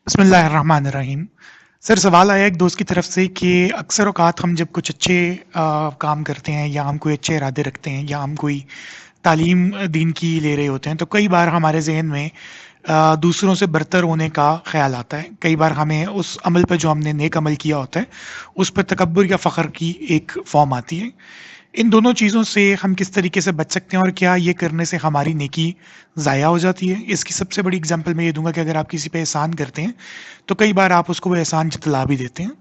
बिस्मिल्लाहिर्रहमानिर्रहीम। सर, सवाल आया एक दोस्त की तरफ से कि अक्सर औकात हम जब कुछ अच्छे काम करते हैं या हम कोई अच्छे इरादे रखते हैं या हम कोई तालीम दीन की ले रहे होते हैं, तो कई बार हमारे जहन में दूसरों से बरतर होने का ख्याल आता है। कई बार हमें उस अमल पर जो हमने नेक अमल किया होता है उस पर तकब्बुर या फ़ख्र की एक फॉर्म आती है। इन दोनों चीज़ों से हम किस तरीके से बच सकते हैं और क्या ये करने से हमारी नेकी ज़ाया हो जाती है? इसकी सबसे बड़ी एग्जांपल मैं ये दूंगा कि अगर आप किसी पे एहसान करते हैं तो कई बार आप उसको वो एहसान जतला भी देते हैं।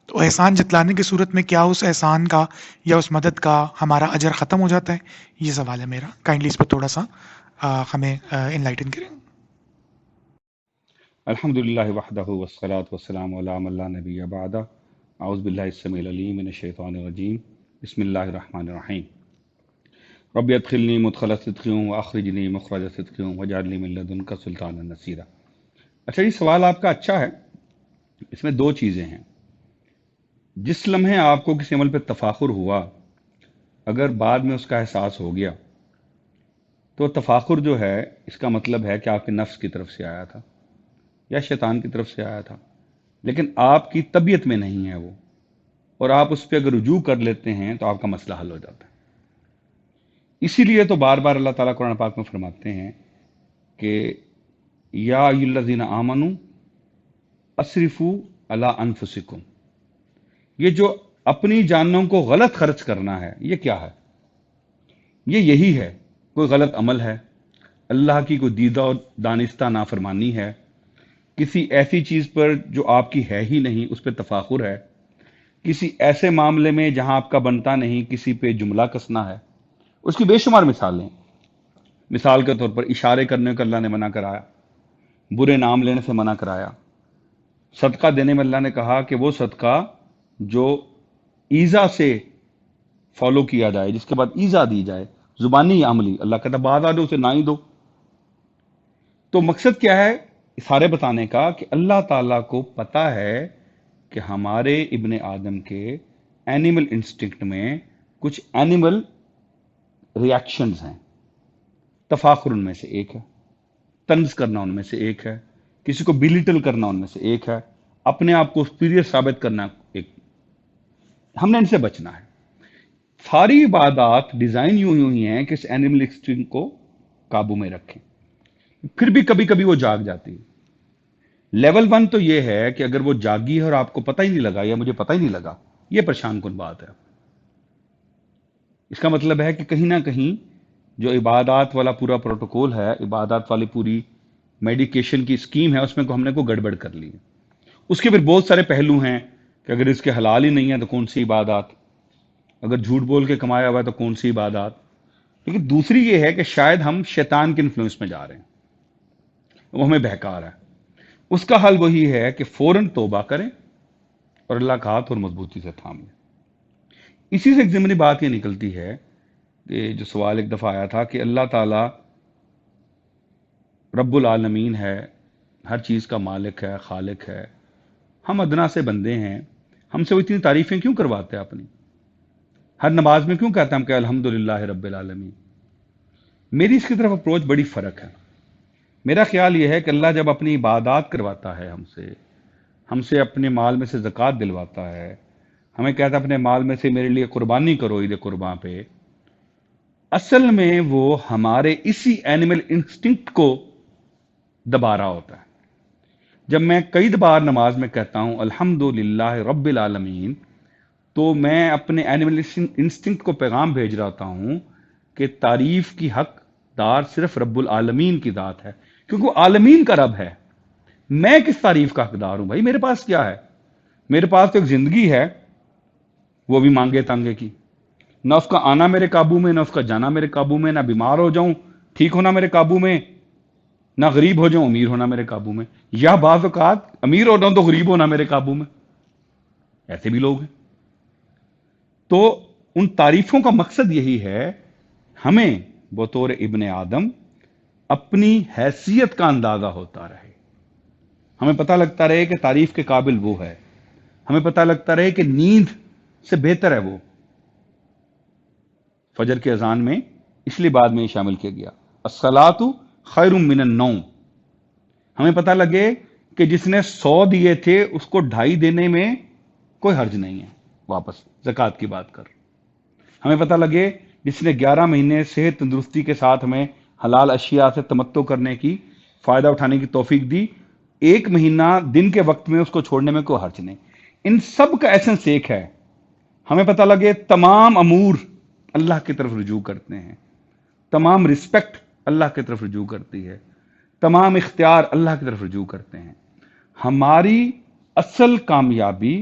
तो एहसान जतलाने की सूरत में क्या उस एहसान का या उस मदद का हमारा अजर ख़त्म हो जाता है? ये सवाल है मेरा। काइंडली इस पर थोड़ा सा हमें इनलाइटन करें। अल्हम्दुलिल्लाहि वहदहु वस्सलातु वस्सलामु अला मन ला नबिय्य बअदा अऊज़ु बिल्लाहि अस्समीउल अलीम मिनश शैतानिर रजीम बिस्मिल्लाहिर रहमानिर रहीम रब्बि अदखिलनी मुदखला सिद्क़िन व अखरिजनी मुखरज सिद्क़िन वजअलनी मिन लदुनका सुल्तानन नसीरा। अच्छा, ये सवाल आपका अच्छा है। इसमें दो चीज़ें हैं। जिस लम्हे आपको किसी अमल पे तफाखुर हुआ, अगर बाद में उसका एहसास हो गया, तो तफाखुर जो है इसका मतलब है कि आपके नफ्स की तरफ से आया था या शैतान की तरफ से आया था, लेकिन आपकी तबीयत में नहीं है वो, और आप उस पर अगर रुजू कर लेते हैं तो आपका मसला हल हो जाता है। इसीलिए तो बार बार अल्लाह ताला कुरान पाक में फरमाते हैं कि या अय्युहल्लज़ीना आमनू अस्रिफू अला अनफुसिकुम। ये जो अपनी जानों को गलत खर्च करना है, ये क्या है? ये यही है, कोई गलत अमल है, अल्लाह की कोई दीदा और दानिस्ता नाफरमानी है, किसी ऐसी चीज पर जो आपकी है ही नहीं उस पर तफाखुर है, किसी ऐसे मामले में जहां आपका बनता नहीं किसी पे जुमला कसना है। उसकी बेशुमार मिसालें। मिसाल के तौर पर इशारे करने को अल्लाह ने मना कराया, बुरे नाम लेने से मना कराया, सदका देने में अल्लाह ने कहा कि वो सदका जो ईजा से फॉलो किया जाए, जिसके बाद ईजा दी जाए, जुबानी या अमली। अल्लाह कहता बाद आ दो, उसे ना ही दो। तो मकसद क्या है सारे बताने का कि अल्लाह ताला को पता है कि हमारे इब्ने आदम के एनिमल इंस्टिंक्ट में कुछ एनिमल रिएक्शंस हैं। तफाखुर उनमें से एक है, तंज करना उनमें से एक है, किसी को बिलिटल करना उनमें से एक है, अपने आप को सुपीरियर साबित करना एक। हमने इनसे बचना है। सारी इबादत डिजाइन यूं यूं ही हैं कि इस एनिमल इंस्टिंक्ट को काबू में रखें। फिर भी कभी कभी वो जाग जाती है। लेवल वन तो ये है कि अगर वो जागी है और आपको पता ही नहीं लगा या मुझे पता ही नहीं लगा, ये परेशान कुन बात है। इसका मतलब है कि कहीं ना कहीं जो इबादत वाला पूरा प्रोटोकॉल है, इबादत वाली पूरी मेडिकेशन की स्कीम है, उसमें को हमने को गड़बड़ कर ली है। उसके फिर बहुत सारे पहलू हैं कि अगर इसके हलाल ही नहीं है तो कौन सी इबादत, अगर झूठ बोल के कमाया हुआ है तो कौन सी इबादत। लेकिन दूसरी ये है कि शायद हम शैतान के इन्फ्लुएंस में जा रहे हैं, वो हमें बहका रहा है। उसका हल वही है कि फौरन तौबा करें और अल्लाह का हाथ और मजबूती से थाम लें। इसी से एक ज़िमनी बात ये निकलती है कि जो सवाल एक दफ़ा आया था कि अल्लाह ताला रब्बुल आलमीन है, हर चीज़ का मालिक है, खालिक है, हम अदना से बंदे हैं, हमसे वो इतनी तारीफ़ें क्यों करवाते हैं अपनी? हर नमाज में क्यों कहते हैं हम कि अल्हम्दुलिल्लाह रब्बिल आलमीन? मेरी इसकी तरफ अप्रोच बड़ी फ़र्क है। मेरा ख्याल ये है कि अल्लाह जब अपनी इबादत करवाता है हमसे हमसे अपने माल में से ज़कात दिलवाता है, हमें कहता है अपने माल में से मेरे लिए कुर्बानी करो ईद कुर्बान पे, असल में वो हमारे इसी एनिमल इंस्टिंक्ट को दबा रहा होता है। जब मैं कई बार नमाज में कहता हूं अल्हम्दुलिल्लाह रब्बिल आलमीन, तो मैं अपने एनिमल इंस्टिंक्ट को पैगाम भेज रहा हूं कि तारीफ की हकदार सिर्फ रब्बुल आलमीन की दात है, क्योंकि वो आलमीन का रब है। मैं किस तारीफ का हकदार हूं भाई? मेरे पास क्या है? मेरे पास तो एक जिंदगी है, वो भी मांगे तांगे की। ना उसका आना मेरे काबू में, ना उसका जाना मेरे काबू में, ना बीमार हो जाऊं ठीक होना मेरे काबू में, ना गरीब हो जाऊं अमीर होना मेरे काबू में, या बाज़ औक़ात अमीर हो जाऊं तो गरीब होना मेरे काबू में। ऐसे भी लोग हैं। तो उन तारीफों का मकसद यही है, हमें बतौर इब्ने आदम अपनी हैसियत का अंदाजा होता रहे, हमें पता लगता रहे कि तारीफ के काबिल वो है, हमें पता लगता रहे कि नींद से बेहतर है वो। फजर के अजान में इसलिए बाद में शामिल किया गया, अस्सलातु खैरुम मिनन नौम। हमें पता लगे کہ جس نے 100 دیے تھے اس کو 2.5 دینے میں کوئی حرج نہیں ہے، واپس زکوٰۃ کی بات کر. ہمیں پتہ لگے جس نے 11 مہینے صحت تندرستی کے ساتھ ہمیں حلال اشیاء سے تمتع کرنے کی، فائدہ اٹھانے کی توفیق دی، 1 مہینہ دن کے وقت میں اس کو چھوڑنے میں کوئی حرج نہیں. ان سب کا ایسنس ایک ہے. ہمیں پتہ لگے تمام امور اللہ کی طرف رجوع کرتے ہیں، تمام رسپیکٹ اللہ کی طرف رجوع کرتی ہے، تمام اختیار اللہ کی طرف رجوع کرتے ہیں. ہماری اصل کامیابی،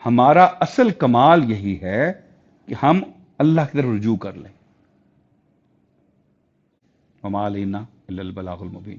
ہمارا اصل کمال یہی ہے کہ ہم اللہ کی طرف رجوع کر لیں. وما علینا الا البلاغ المبین.